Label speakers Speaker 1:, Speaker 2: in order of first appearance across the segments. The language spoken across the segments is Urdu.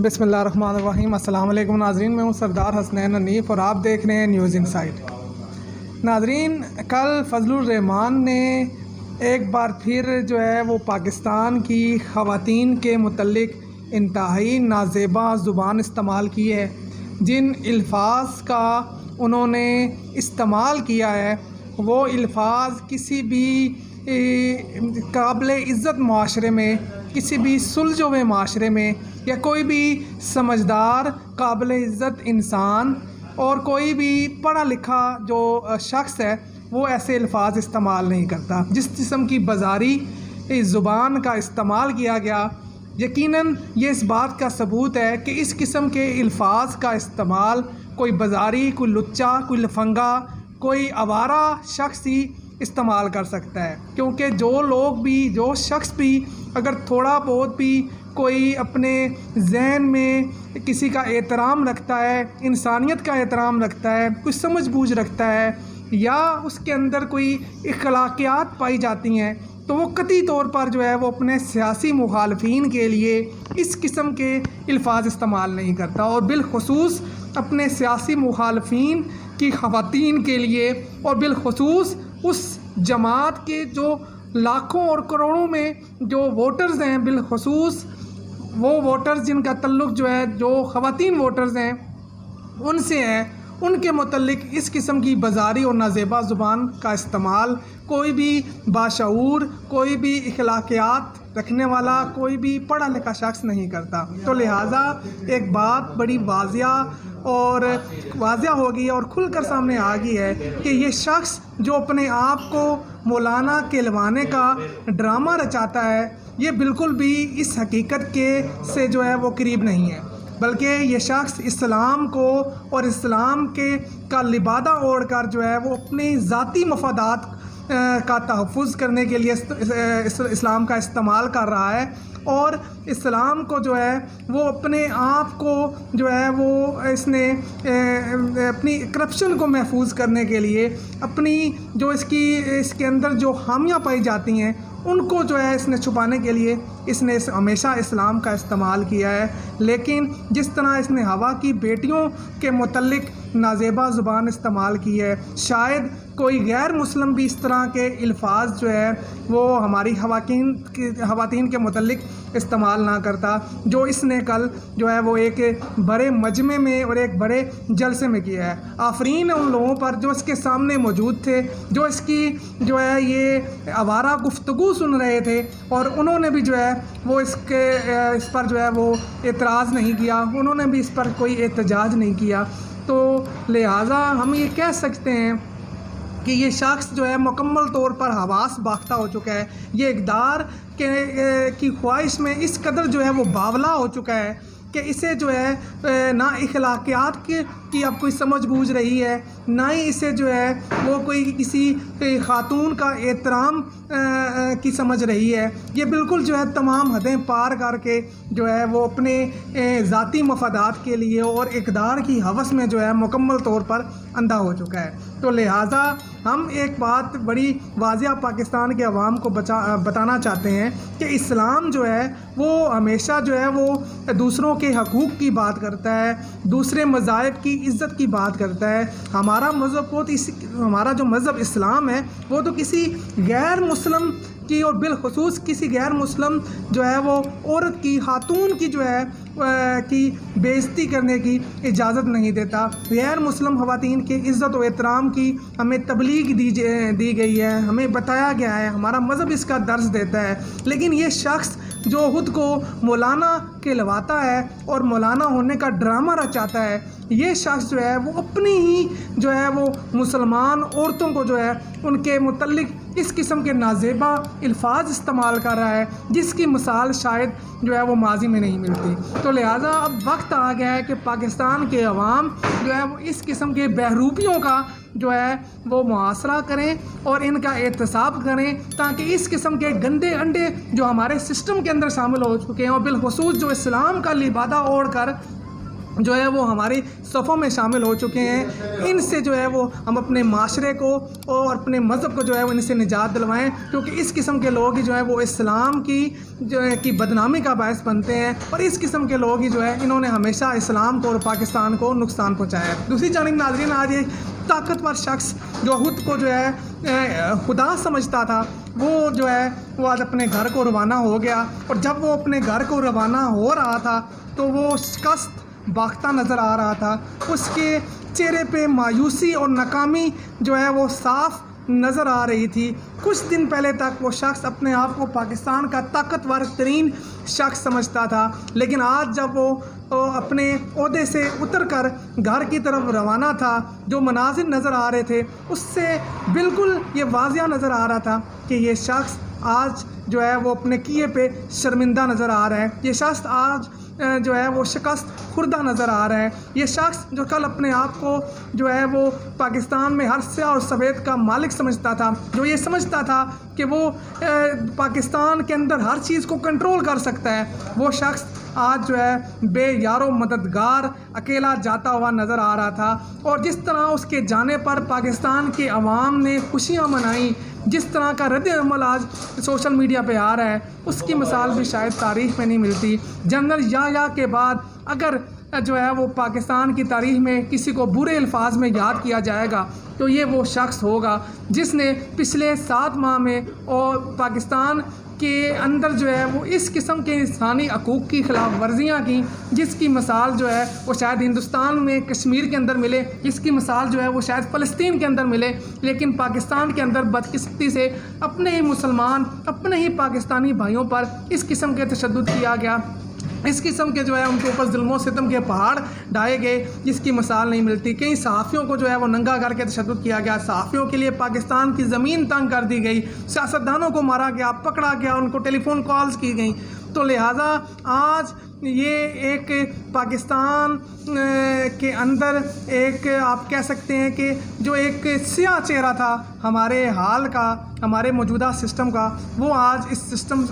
Speaker 1: بسم اللہ الرحمن الرحیم۔ السلام علیکم ناظرین، میں ہوں سردار حسنین حنیف اور آپ دیکھ رہے ہیں نیوز انسائٹ۔ ناظرین، کل فضل الرحمان نے ایک بار پھر وہ پاکستان کی خواتین کے متعلق انتہائی نازیبا زبان استعمال کی ہے۔ جن الفاظ کا انہوں نے استعمال کیا ہے وہ الفاظ کسی بھی قابل عزت معاشرے میں، کسی بھی سلجھے معاشرے میں یا کوئی بھی سمجھدار قابل عزت انسان اور کوئی بھی پڑھا لکھا جو شخص ہے وہ ایسے الفاظ استعمال نہیں کرتا۔ جس قسم کی بازاری زبان کا استعمال کیا گیا، یقیناً یہ اس بات کا ثبوت ہے کہ اس قسم کے الفاظ کا استعمال کوئی بازاری، کوئی لچا، کوئی لفنگا، کوئی آوارہ شخص ہی استعمال کر سکتا ہے۔ کیونکہ جو شخص بھی اگر تھوڑا بہت بھی کوئی اپنے ذہن میں کسی کا احترام رکھتا ہے، انسانیت کا احترام رکھتا ہے، کوئی سمجھ بوجھ رکھتا ہے یا اس کے اندر کوئی اخلاقیات پائی جاتی ہیں، تو وہ قطعی طور پر وہ اپنے سیاسی مخالفین کے لیے اس قسم کے الفاظ استعمال نہیں کرتا، اور بالخصوص اپنے سیاسی مخالفین کی خواتین کے لیے، اور بالخصوص اس جماعت کے جو لاکھوں اور کروڑوں میں جو ووٹرز ہیں، بالخصوص وہ ووٹرز جن کا تعلق جو خواتین ووٹرز ہیں ان سے ہے، ان کے متعلق اس قسم کی بازاری اور نازیبا زبان کا استعمال کوئی بھی باشعور، کوئی بھی اخلاقیات رکھنے والا، کوئی بھی پڑھا لکھا شخص نہیں کرتا۔ تو لہٰذا ایک بات بڑی واضح ہو گئی اور کھل کر سامنے آ گئی ہے کہ یہ شخص جو اپنے آپ کو مولانا کہلوانے کا ڈرامہ رچاتا ہے، یہ بالکل بھی اس حقیقت سے وہ قریب نہیں ہے، بلکہ یہ شخص اسلام کو اور اسلام کا لبادہ اوڑھ کر وہ اپنی ذاتی مفادات کا تحفظ کرنے کے لیے اسلام کا استعمال کر رہا ہے، اور اسلام کو وہ اپنے آپ کو وہ اس نے اپنی کرپشن کو محفوظ کرنے کے لیے اپنی جو اس کے اندر جو خامیاں پائی جاتی ہیں ان کو اس نے چھپانے کے لیے اس نے ہمیشہ اسلام کا استعمال کیا ہے۔ لیکن جس طرح اس نے ہوا کی بیٹیوں کے متعلق نازیبا زبان استعمال کی ہے، شاید کوئی غیر مسلم بھی اس طرح کے الفاظ وہ ہماری خواتین کے متعلق استعمال نہ کرتا، جو اس نے کل وہ ایک بڑے مجمع میں اور ایک بڑے جلسے میں کیا ہے۔ آفرین ان لوگوں پر جو اس کے سامنے موجود تھے، جو اس کی یہ آوارہ گفتگو سن رہے تھے، اور انہوں نے بھی وہ اس پر وہ اعتراض نہیں کیا، انہوں نے بھی اس پر کوئی احتجاج نہیں کیا۔ تو لہٰذا ہم یہ کہہ سکتے ہیں کہ یہ شخص مکمل طور پر حواس باختہ ہو چکا ہے، یہ اقتدار کی خواہش میں اس قدر وہ باولا ہو چکا ہے کہ اسے نہ اخلاقیات کی اب کوئی سمجھ بوجھ رہی ہے، نہ ہی اسے وہ کوئی کسی خاتون کا احترام کی سمجھ رہی ہے۔ یہ بالکل تمام حدیں پار کر کے وہ اپنے ذاتی مفادات کے لیے اور اقتدار کی ہوس میں مکمل طور پر اندھا ہو چکا ہے۔ تو لہٰذا ہم ایک بات بڑی واضح پاکستان کے عوام کو بتانا چاہتے ہیں کہ اسلام وہ ہمیشہ وہ دوسروں کے حقوق کی بات کرتا ہے، دوسرے مذاہب کی عزت کی بات کرتا ہے۔ ہمارا جو مذہب اسلام ہے وہ تو کسی غیر مسلم کی اور بالخصوص کسی غیر مسلم وہ عورت کی، خاتون کی کی بے عزتی کرنے کی اجازت نہیں دیتا۔ غیر مسلم خواتین کی عزت و احترام کی ہمیں تبلیغ دی گئی ہے، ہمیں بتایا گیا ہے، ہمارا مذہب اس کا درس دیتا ہے۔ لیکن یہ شخص جو خود کو مولانا کہلواتا ہے اور مولانا ہونے کا ڈرامہ رچاتا ہے، یہ شخص وہ اپنی ہی وہ مسلمان عورتوں کو ان کے متعلق اس قسم کے نازیبا الفاظ استعمال کر رہا ہے جس کی مثال شاید وہ ماضی میں نہیں ملتی۔ تو لہٰذا اب وقت آ گیا ہے کہ پاکستان کے عوام وہ اس قسم کے بہروپیوں کا وہ محاصرہ کریں اور ان کا احتساب کریں، تاکہ اس قسم کے گندے انڈے جو ہمارے سسٹم کے اندر شامل ہو چکے ہیں، اور بالخصوص جو اسلام کا لبادہ اوڑھ کر جو ہے وہ ہماری صفوں میں شامل ہو چکے ہیں، ان سے جو ہے وہ ہم اپنے معاشرے کو اور اپنے مذہب کو جو ہے وہ ان سے نجات دلوائیں، کیونکہ اس قسم کے لوگ ہی جو ہے وہ اسلام کی بدنامی کا باعث بنتے ہیں، اور اس قسم کے لوگ ہی جو ہے انہوں نے ہمیشہ اسلام کو اور پاکستان کو نقصان پہنچایا ہے۔ دوسری جانب ناظرین، آج ایک طاقتور شخص جو خود کو جو ہے خدا سمجھتا تھا، وہ جو ہے وہ آج اپنے گھر کو روانہ ہو گیا، اور جب وہ اپنے گھر کو روانہ ہو رہا تھا تو وہ شکست باختہ نظر آ رہا تھا، اس کے چہرے پہ مایوسی اور ناکامی جو ہے وہ صاف نظر آ رہی تھی۔ کچھ دن پہلے تک وہ شخص اپنے آپ کو پاکستان کا طاقتور ترین شخص سمجھتا تھا، لیکن آج جب وہ اپنے عہدے سے اتر کر گھر کی طرف روانہ تھا، جو مناظر نظر آ رہے تھے اس سے بالکل یہ واضح نظر آ رہا تھا کہ یہ شخص آج جو ہے وہ اپنے کیے پہ شرمندہ نظر آ رہا ہے، یہ شخص آج جو ہے وہ شکست خوردہ نظر آ رہا ہے، یہ شخص جو کل اپنے آپ کو جو ہے وہ پاکستان میں ہر سیاہ اور سفید کا مالک سمجھتا تھا، جو یہ سمجھتا تھا کہ وہ پاکستان کے اندر ہر چیز کو کنٹرول کر سکتا ہے، وہ شخص آج جو ہے بے یار و مددگار اکیلا جاتا ہوا نظر آ رہا تھا۔ اور جس طرح اس کے جانے پر پاکستان کے عوام نے خوشیاں منائیں، جس طرح کا رد عمل آج سوشل میڈیا پہ آ رہا ہے، اس کی مثال بھی شاید تاریخ میں نہیں ملتی۔ جنرل یحییٰ کے بعد اگر جو ہے وہ پاکستان کی تاریخ میں کسی کو برے الفاظ میں یاد کیا جائے گا تو یہ وہ شخص ہوگا جس نے پچھلے 7 ماہ میں اور پاکستان کے اندر جو ہے وہ اس قسم کے انسانی حقوق کی خلاف ورزیاں کی، جس کی مثال جو ہے وہ شاید ہندوستان میں کشمیر کے اندر ملے، جس کی مثال جو ہے وہ شاید فلسطین کے اندر ملے، لیکن پاکستان کے اندر بدقسمتی سے اپنے ہی مسلمان، اپنے ہی پاکستانی بھائیوں پر اس قسم کے تشدد کیا گیا، اس قسم کے جو ہے ان کے اوپر ظلم و ستم کے پہاڑ ڈھائے گئے، جس کی مثال نہیں ملتی۔ کئی صحافیوں کو جو ہے وہ ننگا کر کے تشدد کیا گیا، صحافیوں کے لیے پاکستان کی زمین تنگ کر دی گئی، سیاستدانوں کو مارا گیا، پکڑا گیا، ان کو ٹیلی فون کالز کی گئیں۔ تو لہٰذا آج یہ ایک پاکستان کے اندر ایک آپ کہہ سکتے ہیں کہ جو ایک سیاہ چہرہ تھا ہمارے حال کا، ہمارے موجودہ سسٹم کا، وہ آج اس سسٹم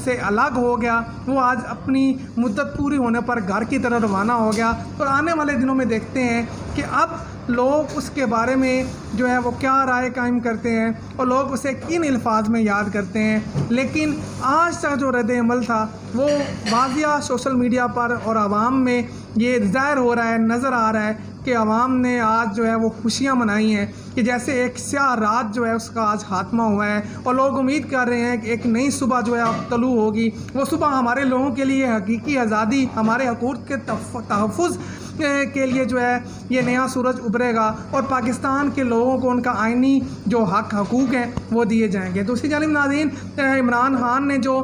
Speaker 1: سے الگ ہو گیا، وہ آج اپنی مدت پوری ہونے پر گھر کی طرح روانہ ہو گیا، اور آنے والے دنوں میں دیکھتے ہیں کہ اب لوگ اس کے بارے میں جو ہے وہ کیا رائے قائم کرتے ہیں اور لوگ اسے کن الفاظ میں یاد کرتے ہیں۔ لیکن آج تک جو رد عمل تھا وہ واضح سوشل میڈیا پر اور عوام میں یہ ظاہر ہو رہا ہے، نظر آ رہا ہے کہ عوام نے آج جو ہے وہ خوشیاں منائی ہیں کہ جیسے ایک سیاہ رات جو ہے اس کا آج خاتمہ ہوا ہے، اور لوگ امید کر رہے ہیں کہ ایک نئی صبح جو ہے اب طلوع ہوگی، وہ صبح ہمارے لوگوں کے لیے حقیقی آزادی، ہمارے حقوق کے تحفظ کے لیے جو ہے یہ نیا سورج ابھرے گا، اور پاکستان کے لوگوں کو ان کا آئینی جو حقوق ہیں وہ دیے جائیں گے۔ دوسری جانب ناظرین، عمران خان نے جو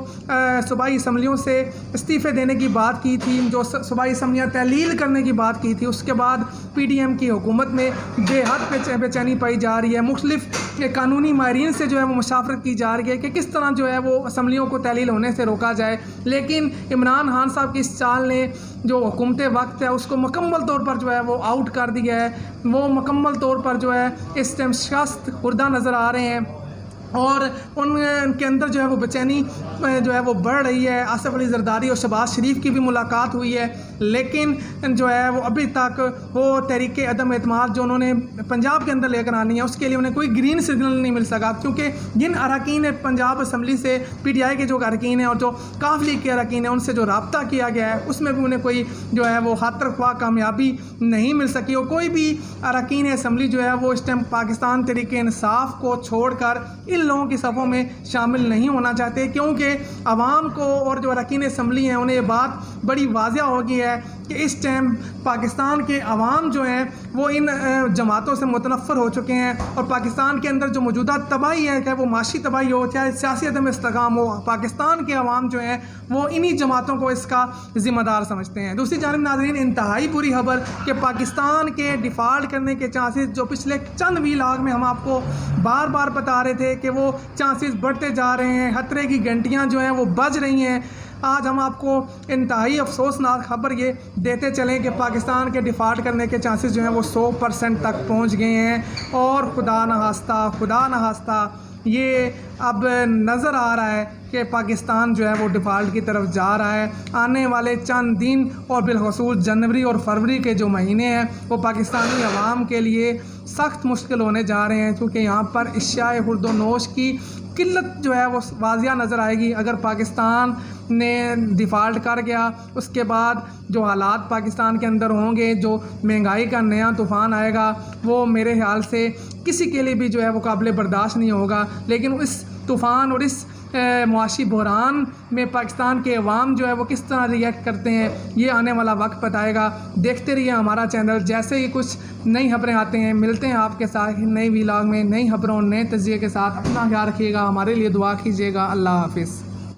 Speaker 1: صوبائی اسمبلیوں سے استعفے دینے کی بات کی تھی، جو صوبائی اسمبلیاں تحلیل کرنے کی بات کی تھی، اس کے بعد پی ڈی ایم کی حکومت میں بے حد بے چینی پائی جا رہی ہے، مختلف قانونی ماہرین سے جو ہے وہ مشاورت کی جا رہی ہے کہ کس طرح جو ہے وہ اسمبلیوں کو تحلیل ہونے سے روکا جائے، لیکن عمران خان صاحب کی اس چال نے جو حکومت وقت ہے اس کو مکمل طور پر جو ہے وہ آؤٹ کر دیا ہے، وہ مکمل طور پر جو ہے اس ٹائم شکست خوردہ نظر آ رہے ہیں، اور ان کے اندر جو ہے وہ بے چینی جو ہے وہ بڑھ رہی ہے۔ آصف علی زرداری اور شہباز شریف کی بھی ملاقات ہوئی ہے، لیکن جو ہے وہ ابھی تک وہ تحریک عدم اعتماد جو انہوں نے پنجاب کے اندر لے کر آنی ہے اس کے لیے انہیں کوئی گرین سگنل نہیں مل سکا، کیونکہ جن اراکین پنجاب اسمبلی سے پی ٹی آئی کے جو اراکین ہیں اور جو کاف لیگ کے اراکین ہیں ان سے جو رابطہ کیا گیا ہے اس میں بھی انہیں کوئی جو ہے وہ خاطر خواہ کامیابی نہیں مل سکی، اور کوئی بھی اراکین اسمبلی جو ہے وہ اس ٹائم پاکستان تحریک انصاف کو چھوڑ کر ان لوگوں کی صفوں میں شامل نہیں ہونا چاہتے، کیونکہ عوام کو اور جو اراکین اسمبلی ہیں انہیں یہ بات بڑی واضح ہو گئی ہے کہ اس ٹائم پاکستان کے عوام جو ہیں وہ ان جماعتوں سے متنفر ہو چکے ہیں، اور پاکستان کے اندر جو موجودہ تباہی ہے، چاہے وہ معاشی تباہی ہو، چاہے سیاسی عدم استحکام ہو، پاکستان کے عوام جو ہیں وہ انہی جماعتوں کو اس کا ذمہ دار سمجھتے ہیں۔ دوسری جانب ناظرین، انتہائی بری خبر کہ پاکستان کے ڈیفالٹ کرنے کے چانسز جو پچھلے چند ویلاگ میں ہم آپ کو بار بار بتا رہے تھے کہ وہ چانسز بڑھتے جا رہے ہیں، خطرے کی گھنٹیاں جو ہیں وہ بج رہی ہیں، آج ہم آپ کو انتہائی افسوسناک خبر یہ دیتے چلیں کہ پاکستان کے ڈیفالٹ کرنے کے چانسز جو ہیں وہ 100% تک پہنچ گئے ہیں، اور خدا نخواستہ یہ اب نظر آ رہا ہے کہ پاکستان جو ہے وہ ڈیفالٹ کی طرف جا رہا ہے۔ آنے والے چند دن اور بالخصوص جنوری اور فروری کے جو مہینے ہیں وہ پاکستانی عوام کے لیے سخت مشکل ہونے جا رہے ہیں، کیونکہ یہاں پر اشیاء خورد و نوش کی قلت جو ہے وہ واضح نظر آئے گی۔ اگر پاکستان نے ڈیفالٹ کر گیا، اس کے بعد جو حالات پاکستان کے اندر ہوں گے، جو مہنگائی کا نیا طوفان آئے گا، وہ میرے خیال سے کسی کے لیے بھی جو ہے وہ قابل برداشت نہیں ہوگا۔ لیکن اس طوفان اور اس معاشی بحران میں پاکستان کے عوام جو ہے وہ کس طرح ریئیکٹ کرتے ہیں، یہ آنے والا وقت بتائے گا۔ دیکھتے رہیے ہمارا چینل، جیسے ہی کچھ نئی خبریں آتے ہیں ملتے ہیں آپ کے ساتھ نئی ویلاگ میں، نئی خبروں، نئے تجزیے کے ساتھ۔ اپنا خیال رکھیے گا، ہمارے لیے دعا کیجیے گا۔ اللہ حافظ۔